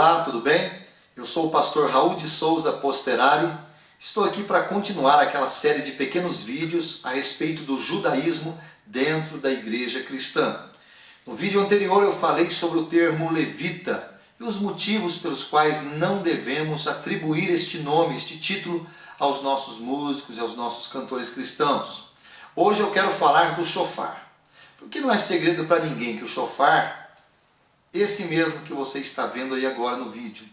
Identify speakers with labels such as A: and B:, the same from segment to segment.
A: Olá, tudo bem? Eu sou o pastor Raul de Souza Posterari. Estou aqui para continuar aquela série de pequenos vídeos a respeito do judaísmo dentro da igreja cristã. No vídeo anterior eu falei sobre o termo levita e os motivos pelos quais não devemos atribuir este nome, este título, aos nossos músicos e aos nossos cantores cristãos. Hoje eu quero falar do shofar, porque não é segredo para ninguém que o shofar, esse mesmo que você está vendo aí agora no vídeo,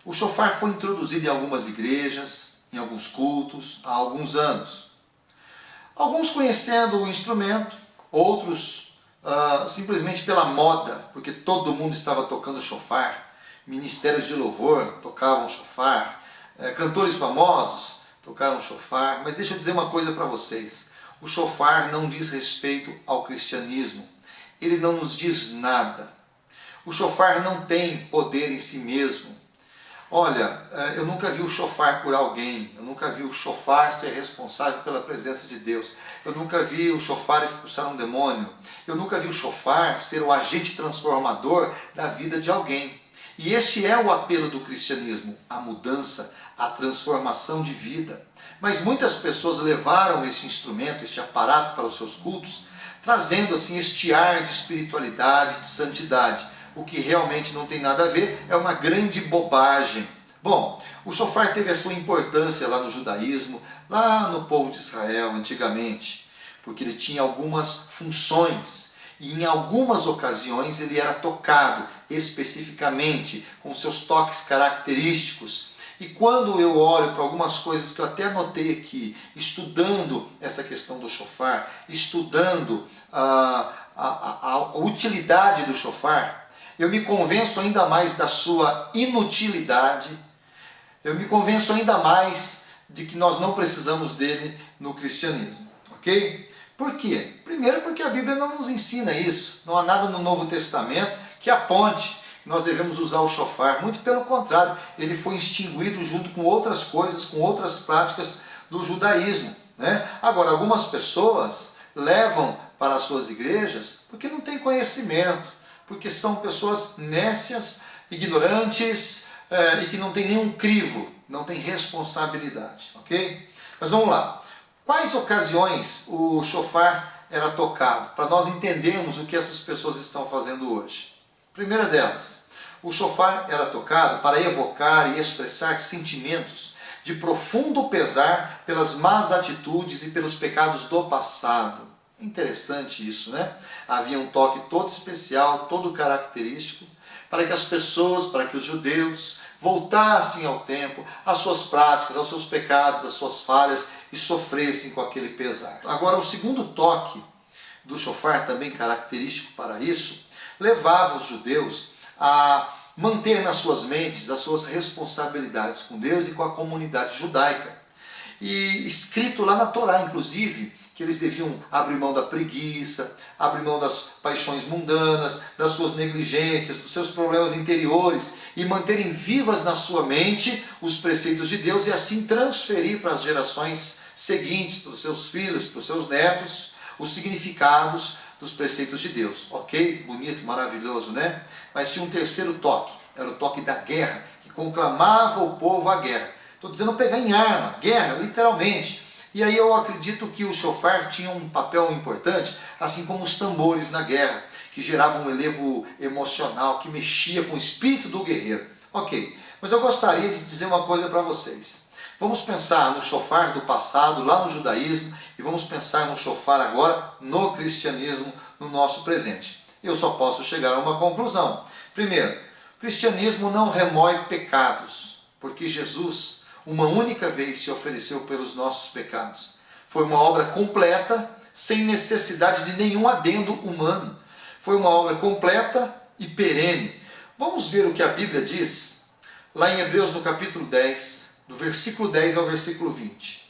A: o shofar foi introduzido em algumas igrejas, em alguns cultos, há alguns anos. Alguns conhecendo o instrumento, outros simplesmente pela moda, porque todo mundo estava tocando shofar, ministérios de louvor tocavam shofar, cantores famosos tocaram shofar. Mas deixa eu dizer uma coisa para vocês, o shofar não diz respeito ao cristianismo, ele não nos diz nada. O shofar não tem poder em si mesmo. Olha, eu nunca vi o shofar curar alguém, eu nunca vi o shofar ser responsável pela presença de Deus, eu nunca vi o shofar expulsar um demônio, eu nunca vi o shofar ser o agente transformador da vida de alguém. E este é o apelo do cristianismo, a mudança, a transformação de vida. Mas muitas pessoas levaram este instrumento, este aparato para os seus cultos, trazendo assim este ar de espiritualidade, de santidade. O que realmente não tem nada a ver, é uma grande bobagem. Bom, o shofar teve a sua importância lá no judaísmo, lá no povo de Israel antigamente, porque ele tinha algumas funções e em algumas ocasiões ele era tocado especificamente com seus toques característicos. E quando eu olho para algumas coisas que eu até anotei aqui, estudando essa questão do shofar, estudando a utilidade do shofar, eu me convenço ainda mais da sua inutilidade, eu me convenço ainda mais de que nós não precisamos dele no cristianismo, ok? Por quê? Primeiro porque a Bíblia não nos ensina isso, não há nada no Novo Testamento que aponte que nós devemos usar o shofar, muito pelo contrário, ele foi extinguido junto com outras coisas, com outras práticas do judaísmo, né? Agora, algumas pessoas levam para as suas igrejas porque não têm conhecimento, porque são pessoas nécias, ignorantes e que não têm nenhum crivo, não têm responsabilidade, ok? Mas vamos lá. Quais ocasiões o shofar era tocado? Para nós entendermos o que essas pessoas estão fazendo hoje. Primeira delas, o shofar era tocado para evocar e expressar sentimentos de profundo pesar pelas más atitudes e pelos pecados do passado. Interessante isso, né? Havia um toque todo especial, todo característico, para que as pessoas, para que os judeus voltassem ao tempo, às suas práticas, aos seus pecados, às suas falhas e sofressem com aquele pesar. Agora, o segundo toque do shofar, também característico para isso, levava os judeus a manter nas suas mentes as suas responsabilidades com Deus e com a comunidade judaica. E escrito lá na Torá, inclusive, que eles deviam abrir mão da preguiça, abrir mão das paixões mundanas, das suas negligências, dos seus problemas interiores e manterem vivas na sua mente os preceitos de Deus e assim transferir para as gerações seguintes, para os seus filhos, para os seus netos, os significados dos preceitos de Deus. Ok? Bonito, maravilhoso, né? Mas tinha um terceiro toque, era o toque da guerra, que conclamava o povo à guerra. Estou dizendo pegar em arma, guerra, literalmente. E aí eu acredito que o shofar tinha um papel importante, assim como os tambores na guerra, que geravam um elevo emocional, que mexia com o espírito do guerreiro. Ok, mas eu gostaria de dizer uma coisa para vocês. Vamos pensar no shofar do passado, lá no judaísmo, e vamos pensar no shofar agora, no cristianismo, no nosso presente. Eu só posso chegar a uma conclusão. Primeiro, o cristianismo não remói pecados, porque Jesus, uma única vez, se ofereceu pelos nossos pecados. Foi uma obra completa, sem necessidade de nenhum adendo humano. Foi uma obra completa e perene. Vamos ver o que a Bíblia diz, lá em Hebreus no capítulo 10, do versículo 10 ao versículo 20.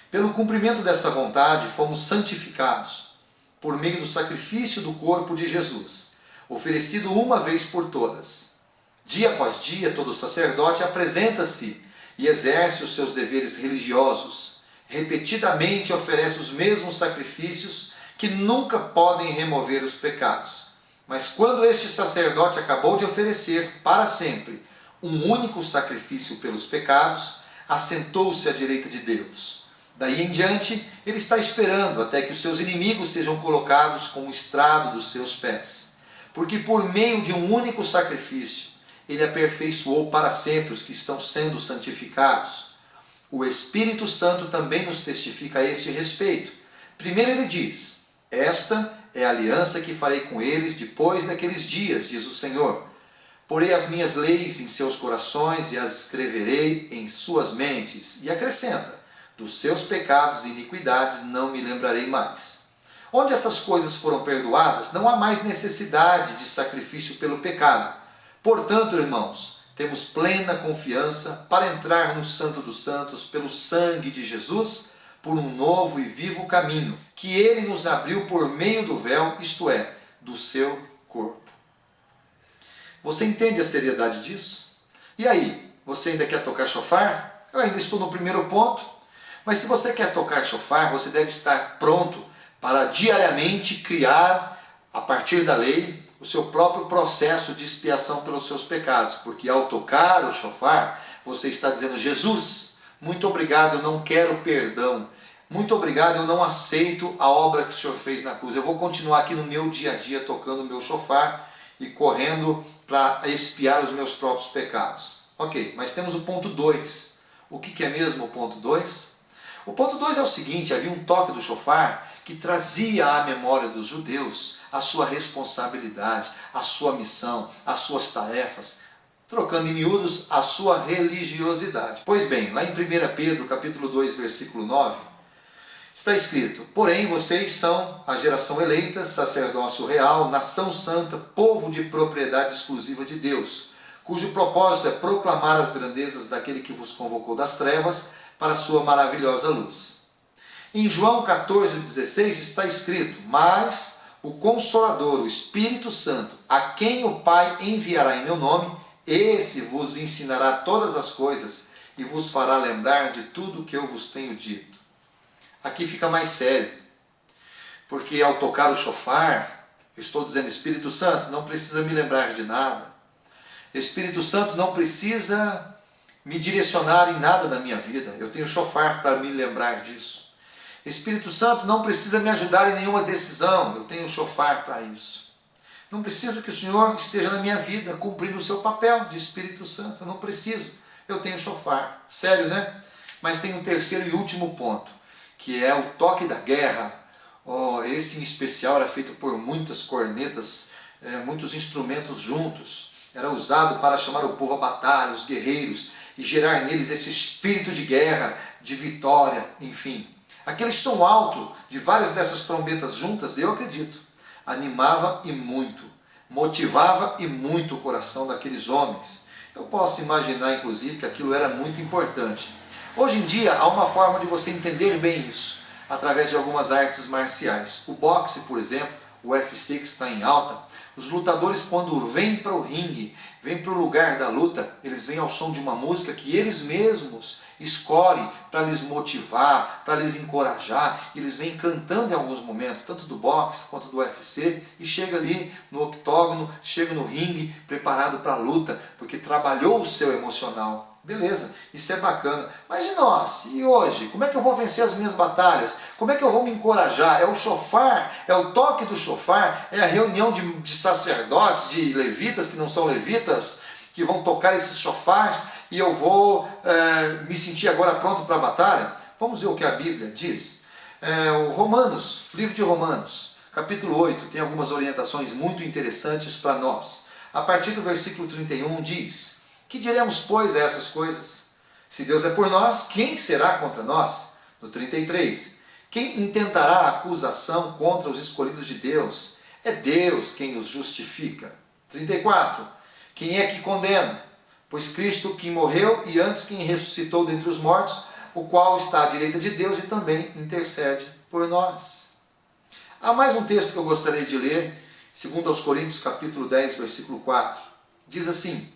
A: Pelo cumprimento dessa vontade fomos santificados, por meio do sacrifício do corpo de Jesus, oferecido uma vez por todas. Dia após dia, todo sacerdote apresenta-se e exerce os seus deveres religiosos, repetidamente oferece os mesmos sacrifícios que nunca podem remover os pecados. Mas quando este sacerdote acabou de oferecer para sempre um único sacrifício pelos pecados, assentou-se à direita de Deus. Daí em diante, ele está esperando até que os seus inimigos sejam colocados como estrado dos seus pés. Porque por meio de um único sacrifício, ele aperfeiçoou para sempre os que estão sendo santificados. O Espírito Santo também nos testifica a este respeito. Primeiro ele diz: esta é a aliança que farei com eles depois daqueles dias, diz o Senhor. Porei as minhas leis em seus corações e as escreverei em suas mentes. E acrescenta: dos seus pecados e iniquidades não me lembrarei mais. Onde essas coisas foram perdoadas, não há mais necessidade de sacrifício pelo pecado. Portanto, irmãos, temos plena confiança para entrar no Santo dos Santos pelo sangue de Jesus, por um novo e vivo caminho, que ele nos abriu por meio do véu, isto é, do seu corpo. Você entende a seriedade disso? E aí, você ainda quer tocar chofar? Eu ainda estou no primeiro ponto, mas se você quer tocar chofar, você deve estar pronto para diariamente criar, a partir da lei, o seu próprio processo de expiação pelos seus pecados, porque ao tocar o chofar, você está dizendo: Jesus, muito obrigado, eu não quero perdão, muito obrigado, eu não aceito a obra que o Senhor fez na cruz, eu vou continuar aqui no meu dia a dia tocando o meu chofar e correndo para expiar os meus próprios pecados. Ok, mas temos o ponto 2. O que é mesmo o ponto 2? O ponto 2 é o seguinte: havia um toque do chofar que trazia à memória dos judeus a sua responsabilidade, a sua missão, as suas tarefas, trocando em miúdos, a sua religiosidade. Pois bem, lá em 1 Pedro, capítulo 2, versículo 9, está escrito: porém vocês são a geração eleita, sacerdócio real, nação santa, povo de propriedade exclusiva de Deus, cujo propósito é proclamar as grandezas daquele que vos convocou das trevas para a sua maravilhosa luz. Em João 14,16 está escrito: mas o Consolador, o Espírito Santo, a quem o Pai enviará em meu nome, esse vos ensinará todas as coisas e vos fará lembrar de tudo o que eu vos tenho dito. Aqui fica mais sério, porque ao tocar o chofar, eu estou dizendo: Espírito Santo, não precisa me lembrar de nada. Espírito Santo não precisa me direcionar em nada da minha vida. Eu tenho chofar para me lembrar disso. Espírito Santo não precisa me ajudar em nenhuma decisão. Eu tenho chofar para isso. Não preciso que o Senhor esteja na minha vida cumprindo o seu papel de Espírito Santo. Eu não preciso. Eu tenho chofar. Sério, né? Mas tem um terceiro e último ponto, que é o toque da guerra. Esse em especial era feito por muitas cornetas, muitos instrumentos juntos. Era usado para chamar o povo à batalha, os guerreiros, e gerar neles esse espírito de guerra, de vitória, enfim. Aquele som alto de várias dessas trombetas juntas, eu acredito, animava e muito, motivava e muito o coração daqueles homens. Eu posso imaginar, inclusive, que aquilo era muito importante. Hoje em dia, há uma forma de você entender bem isso, através de algumas artes marciais. O boxe, por exemplo, o UFC, que está em alta, os lutadores, quando vêm para o ringue, vêm para o lugar da luta, eles vêm ao som de uma música que eles mesmos escolhem para lhes motivar, para lhes encorajar. Eles vêm cantando em alguns momentos, tanto do boxe quanto do UFC, e chega ali no octógono, chega no ringue, preparado para a luta, porque trabalhou o seu emocional. Beleza, isso é bacana. Mas e nós? E hoje? Como é que eu vou vencer as minhas batalhas? Como é que eu vou me encorajar? É o chofar? É o toque do chofar? É a reunião de sacerdotes, de levitas que não são levitas, que vão tocar esses chofars e eu vou me sentir agora pronto para a batalha? Vamos ver o que a Bíblia diz. Livro de Romanos, capítulo 8, tem algumas orientações muito interessantes para nós. A partir do versículo 31 diz: que diremos, pois, a essas coisas? Se Deus é por nós, quem será contra nós? No 33, quem intentará acusação contra os escolhidos de Deus? É Deus quem os justifica. 34, quem é que condena? Pois Cristo que morreu e antes quem ressuscitou dentre os mortos, o qual está à direita de Deus e também intercede por nós. Há mais um texto que eu gostaria de ler, 2 Coríntios capítulo 10, versículo 4. Diz assim: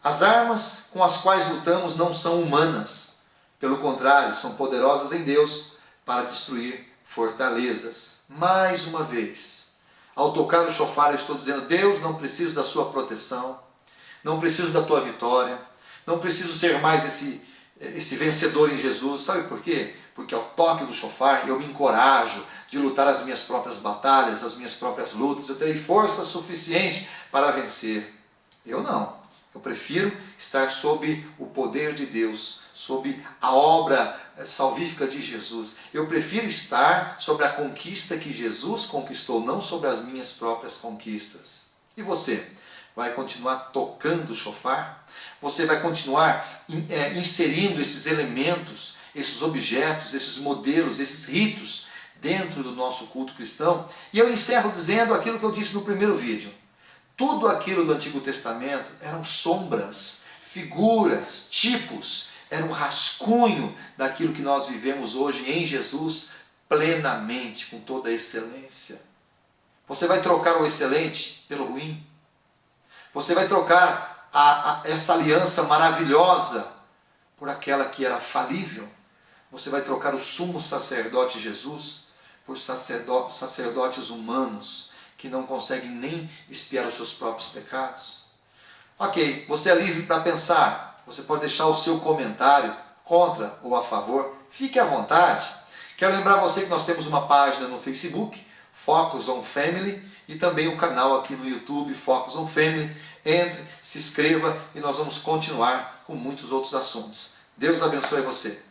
A: as armas com as quais lutamos não são humanas, pelo contrário, são poderosas em Deus para destruir fortalezas. Mais uma vez, Ao tocar o chofar, eu estou dizendo: Deus, não preciso da sua proteção, não preciso da tua vitória, não preciso ser mais esse vencedor em Jesus. Sabe por quê? Porque ao toque do chofar eu me encorajo de lutar as minhas próprias batalhas, as minhas próprias lutas. Eu terei força suficiente para vencer. Eu não. Eu prefiro estar sob o poder de Deus, sob a obra salvífica de Jesus. Eu prefiro estar sobre a conquista que Jesus conquistou, não sobre as minhas próprias conquistas. E você? Vai continuar tocando o chofar? Você vai continuar inserindo esses elementos, esses objetos, esses modelos, esses ritos dentro do nosso culto cristão? E eu encerro dizendo aquilo que eu disse no primeiro vídeo. Tudo aquilo do Antigo Testamento eram sombras, figuras, tipos, era um rascunho daquilo que nós vivemos hoje em Jesus plenamente, com toda a excelência. Você vai trocar o excelente pelo ruim? Você vai trocar essa aliança maravilhosa por aquela que era falível? Você vai trocar o sumo sacerdote Jesus por sacerdotes humanos que não conseguem nem expiar os seus próprios pecados? Ok, você é livre para pensar. Você pode deixar o seu comentário contra ou a favor. Fique à vontade. Quero lembrar você que nós temos uma página no Facebook, Focus on Family, e também o canal aqui no YouTube, Focus on Family. Entre, se inscreva e nós vamos continuar com muitos outros assuntos. Deus abençoe você.